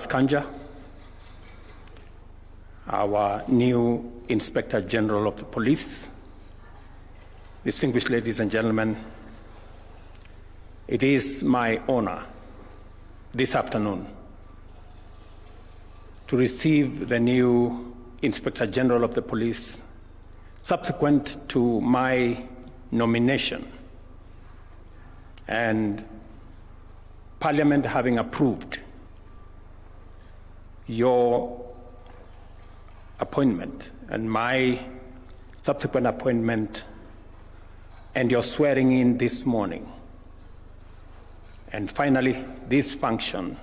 Kanja, our new Inspector General of the Police, distinguished ladies and gentlemen, it is my honor this afternoon to receive the new Inspector General of the Police subsequent to my nomination and Parliament having approved your appointment and my subsequent appointment and your swearing in this morning. And finally, this function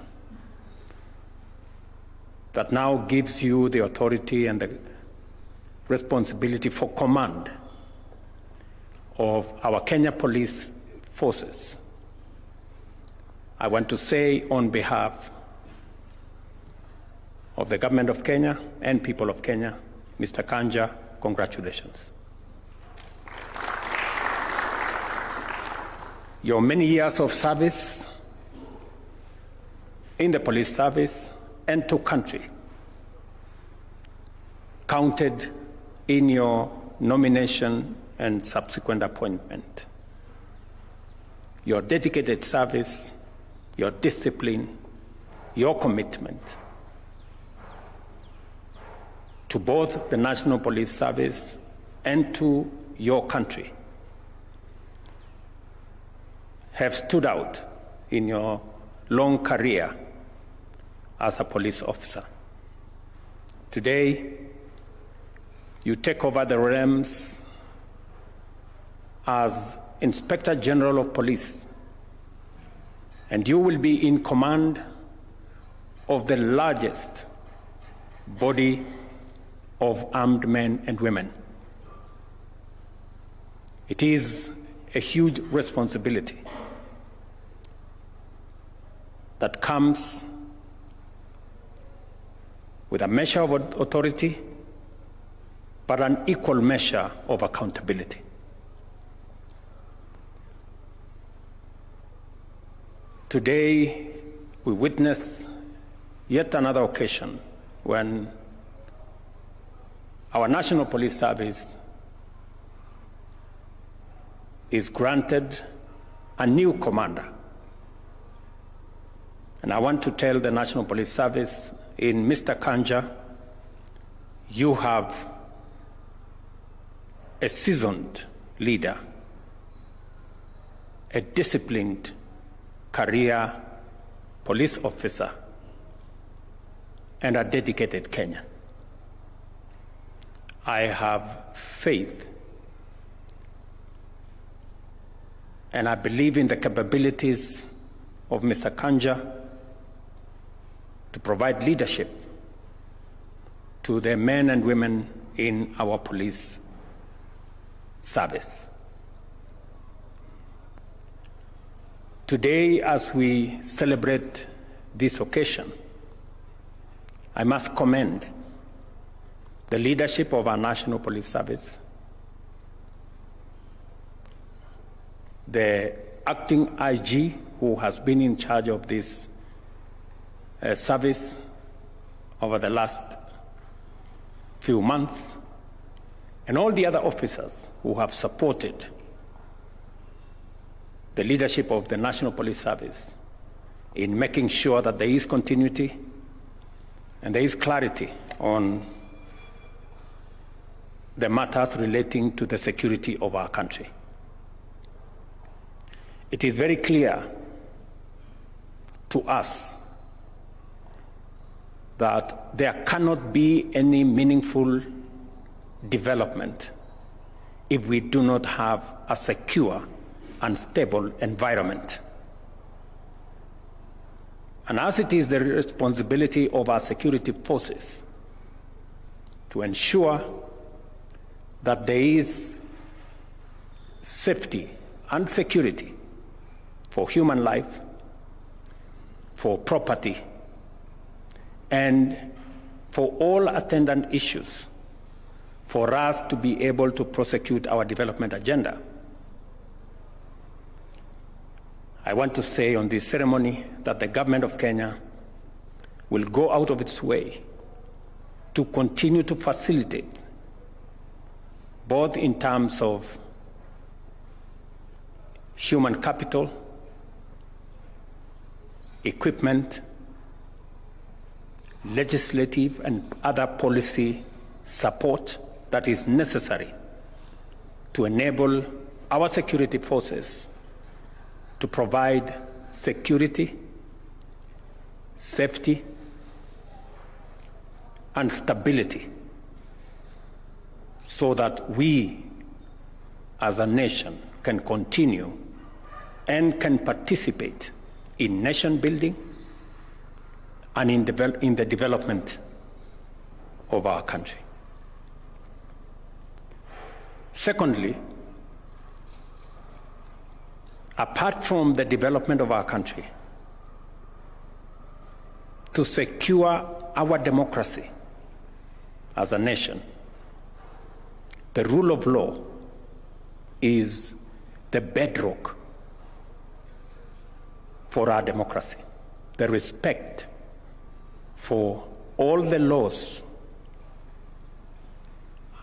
that now gives you the authority and the responsibility for command of our Kenya Police Forces. I want to say on behalf of the government of Kenya and people of Kenya, Mr. Kanja, congratulations. Your many years of service in the police service and to country counted in your nomination and subsequent appointment. Your dedicated service, your discipline, your commitment to both the National Police Service and to your country have stood out in your long career as a police officer. Today, you take over the realms as Inspector General of Police, and you will be in command of the largest body of armed men and women. It is a huge responsibility that comes with a measure of authority, but an equal measure of accountability. Today, we witness yet another occasion when our National Police Service is granted a new commander. And I want to tell the National Police Service, in Mr. Kanja, you have a seasoned leader, a disciplined career police officer, and a dedicated Kenyan. I have faith and I believe in the capabilities of Mr. Kanja to provide leadership to the men and women in our police service. Today, as we celebrate this occasion, I must commend the leadership of our National Police Service, the acting IG who has been in charge of this service over the last few months, and all the other officers who have supported the leadership of the National Police Service in making sure that there is continuity and there is clarity on the matters relating to the security of our country. It is very clear to us that there cannot be any meaningful development if we do not have a secure and stable environment. And as it is the responsibility of our security forces to ensure that there is safety and security for human life, for property, and for all attendant issues, for us to be able to prosecute our development agenda. I want to say on this ceremony that the government of Kenya will go out of its way to continue to facilitate, both in terms of human capital, equipment, legislative and other policy support that is necessary to enable our security forces to provide security, safety, and stability so that we as a nation can continue and can participate in nation building and in the development of our country. Secondly, apart from the development of our country, to secure our democracy as a nation, the rule of law is the bedrock for our democracy. The respect for all the laws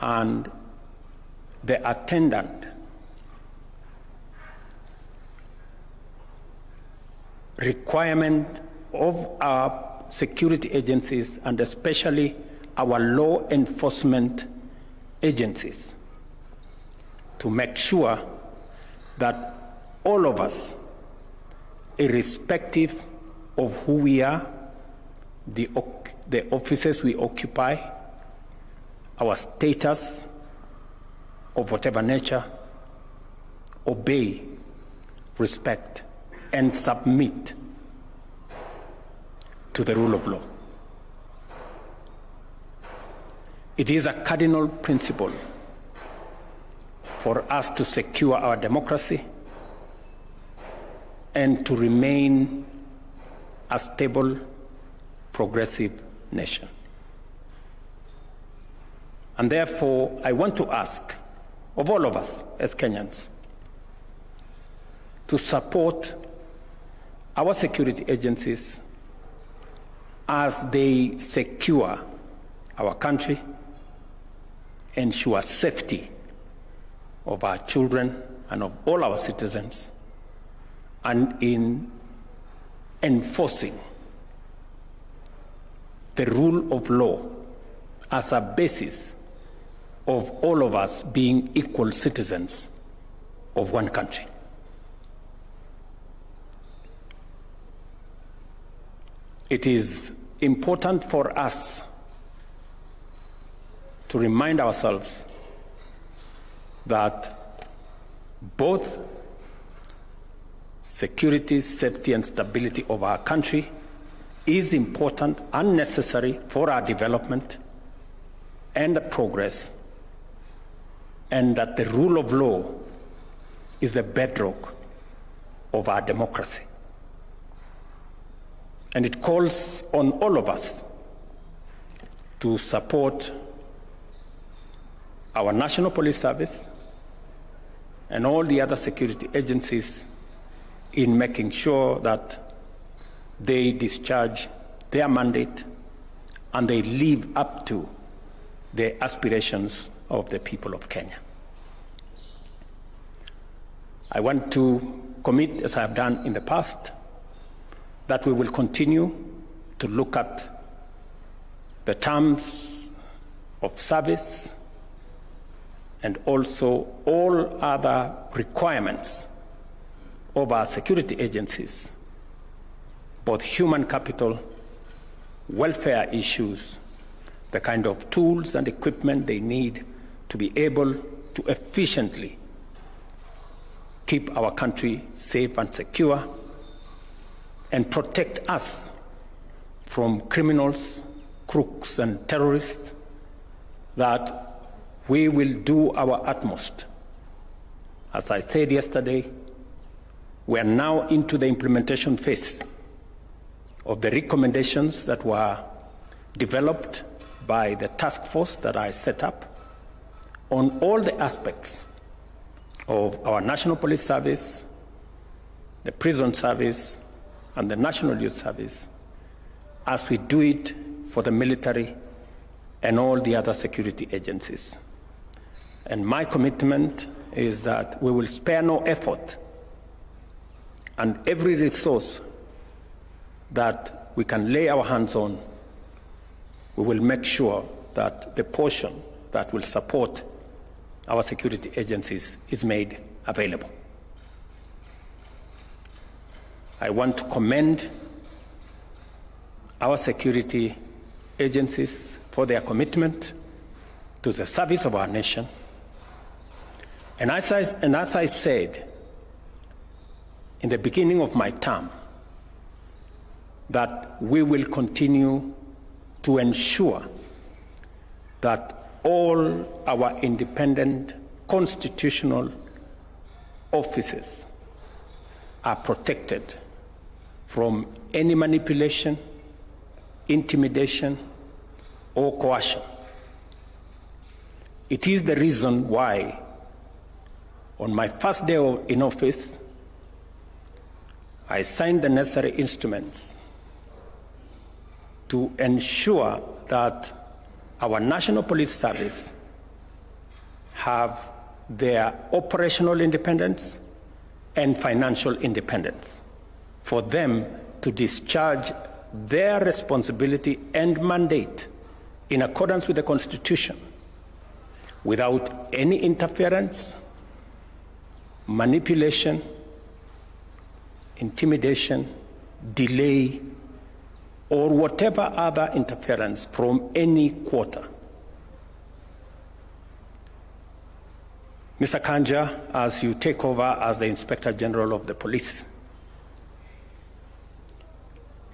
and the attendant requirement of our security agencies and especially our law enforcement agencies to make sure that all of us, irrespective of who we are, the offices we occupy, our status of whatever nature, obey, respect, and submit to the rule of law. It is a cardinal principle for us to secure our democracy and to remain a stable, progressive nation. And therefore, I want to ask of all of us as Kenyans to support our security agencies as they secure our country, ensure safety of our children and of all our citizens, and in enforcing the rule of law as a basis of all of us being equal citizens of one country. It is important for us to remind ourselves that both security, safety, and stability of our country is important and necessary for our development and progress, and that the rule of law is the bedrock of our democracy. And it calls on all of us to support our National Police Service and all the other security agencies in making sure that they discharge their mandate and they live up to the aspirations of the people of Kenya. I want to commit, as I have done in the past, that we will continue to look at the terms of service and also all other requirements of our security agencies, both human capital, welfare issues, the kind of tools and equipment they need to be able to efficiently keep our country safe and secure and protect us from criminals, crooks, and terrorists, that we will do our utmost. As I said yesterday, we are now into the implementation phase of the recommendations that were developed by the task force that I set up on all the aspects of our National Police Service, the Prison Service, and the National Youth Service, as we do it for the military and all the other security agencies. And my commitment is that we will spare no effort and every resource that we can lay our hands on, we will make sure that the portion that will support our security agencies is made available. I want to commend our security agencies for their commitment to the service of our nation. And as I said in the beginning of my term, that we will continue to ensure that all our independent constitutional offices are protected from any manipulation, intimidation, or coercion. It is the reason why, on my first day in office, I signed the necessary instruments to ensure that our National Police Service have their operational independence and financial independence for them to discharge their responsibility and mandate in accordance with the Constitution without any interference, manipulation, intimidation, delay, or whatever other interference from any quarter. Mr. Kanja, as you take over as the Inspector General of the Police,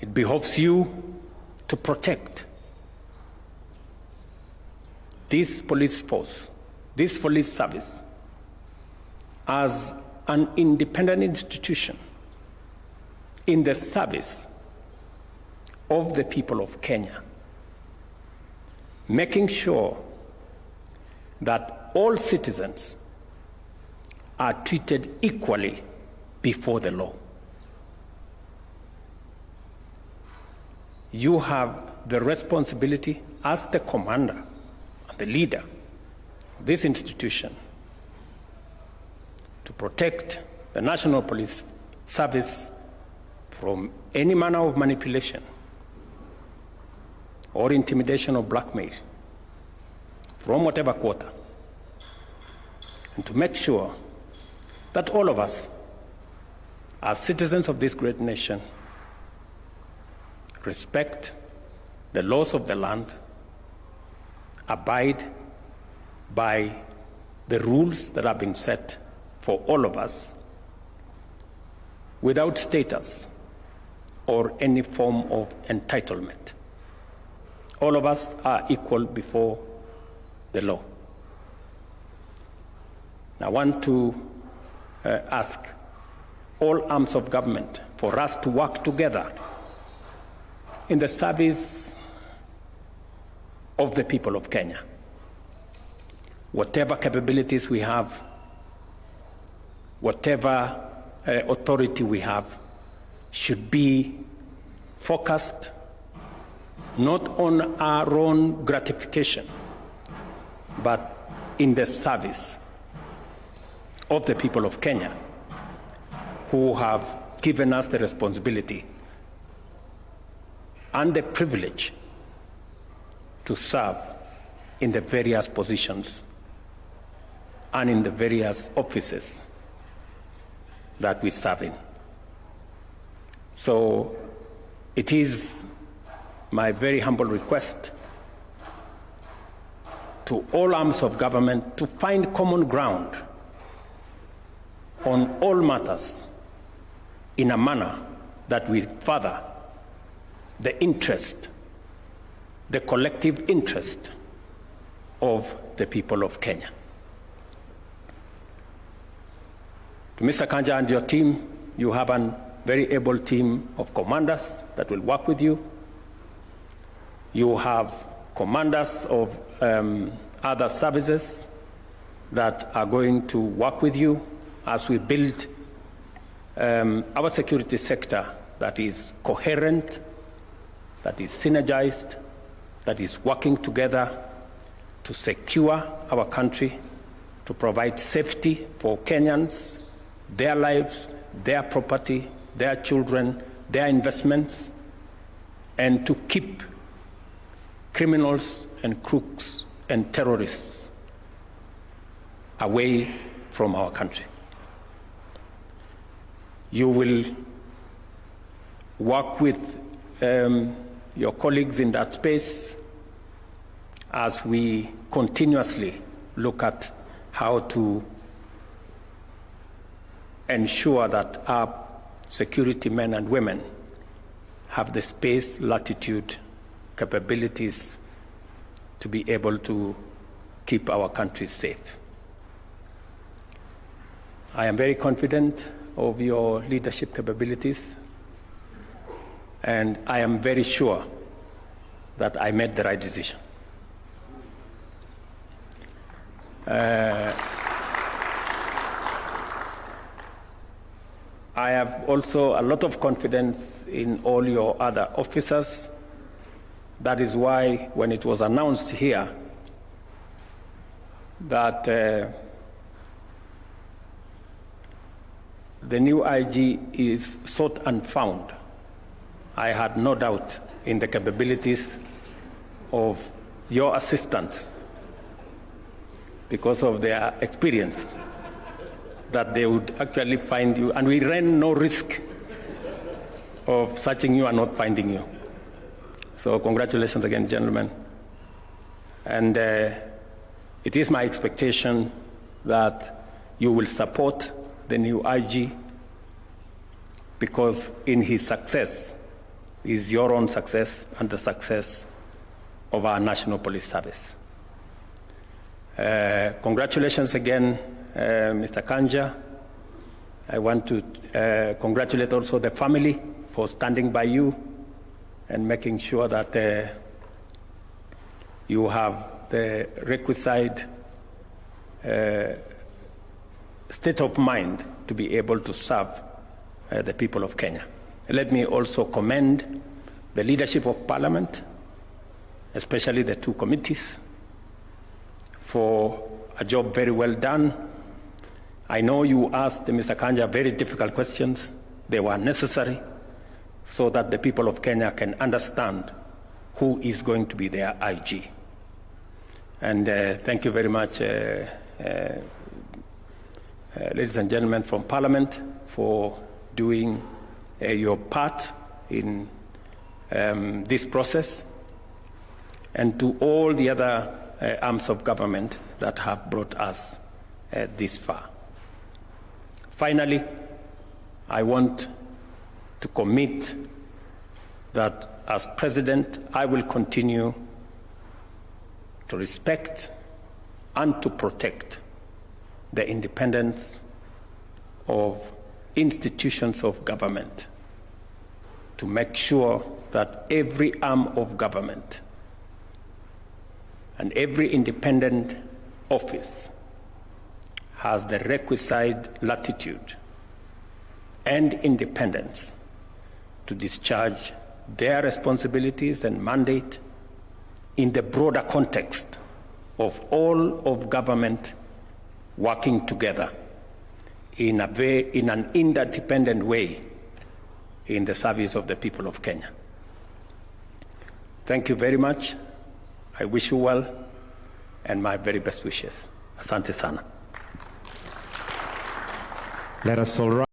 it behoves you to protect this police force, this police service, as an independent institution in the service of the people of Kenya, making sure that all citizens are treated equally before the law. You have the responsibility as the commander and the leader of this institution to protect the National Police Service from any manner of manipulation or intimidation or blackmail from whatever quarter, and to make sure that all of us, as citizens of this great nation, respect the laws of the land, abide by the rules that have been set for all of us, without status or any form of entitlement. All of us are equal before the law. I want to ask all arms of government for us to work together in the service of the people of Kenya. Whatever capabilities we have, whatever authority we have, should be focused not on our own gratification, but in the service of the people of Kenya, who have given us the responsibility and the privilege to serve in the various positions and in the various offices that we serve in. So it is my very humble request to all arms of government to find common ground on all matters in a manner that will further the interest, the collective interest of the people of Kenya. To Mr. Kanja and your team, you have a very able team of commanders that will work with you. You have commanders of other services that are going to work with you as we build our security sector that is coherent, that is synergized, that is working together to secure our country, to provide safety for Kenyans, their lives, their property, their children, their investments, and to keep criminals and crooks and terrorists away from our country. You will work with your colleagues in that space as we continuously look at how to ensure that our security men and women have the space, latitude, capabilities to be able to keep our country safe. I am very confident of your leadership capabilities, and I am very sure that I made the right decision. I have also a lot of confidence in all your other officers. That is why when it was announced here that the new IG is sought and found, I had no doubt in the capabilities of your assistants because of their experience that they would actually find you, and we ran no risk of searching you and not finding you. So congratulations again, gentlemen. And it is my expectation that you will support the new IG, because in his success is your own success and the success of our National Police Service. Congratulations again, Mr. Kanja. I want to congratulate also the family for standing by you and making sure that you have the requisite state of mind to be able to serve the people of Kenya. Let me also commend the leadership of Parliament, especially the two committees, for a job very well done. I know you asked Mr. Kanja very difficult questions. They were necessary so that the people of Kenya can understand who is going to be their IG. And thank you very much, ladies and gentlemen from Parliament, for doing your part in this process, and to all the other arms of government that have brought us this far. Finally, I want to commit that as President, I will continue to respect and to protect the independence of institutions of government, to make sure that every arm of government and every independent office has the requisite latitude and independence to discharge their responsibilities and mandate in the broader context of all of government working together in an interdependent way in the service of the people of Kenya. Thank you very much. I wish you well, and my very best wishes. Asante sana. Let us all rise.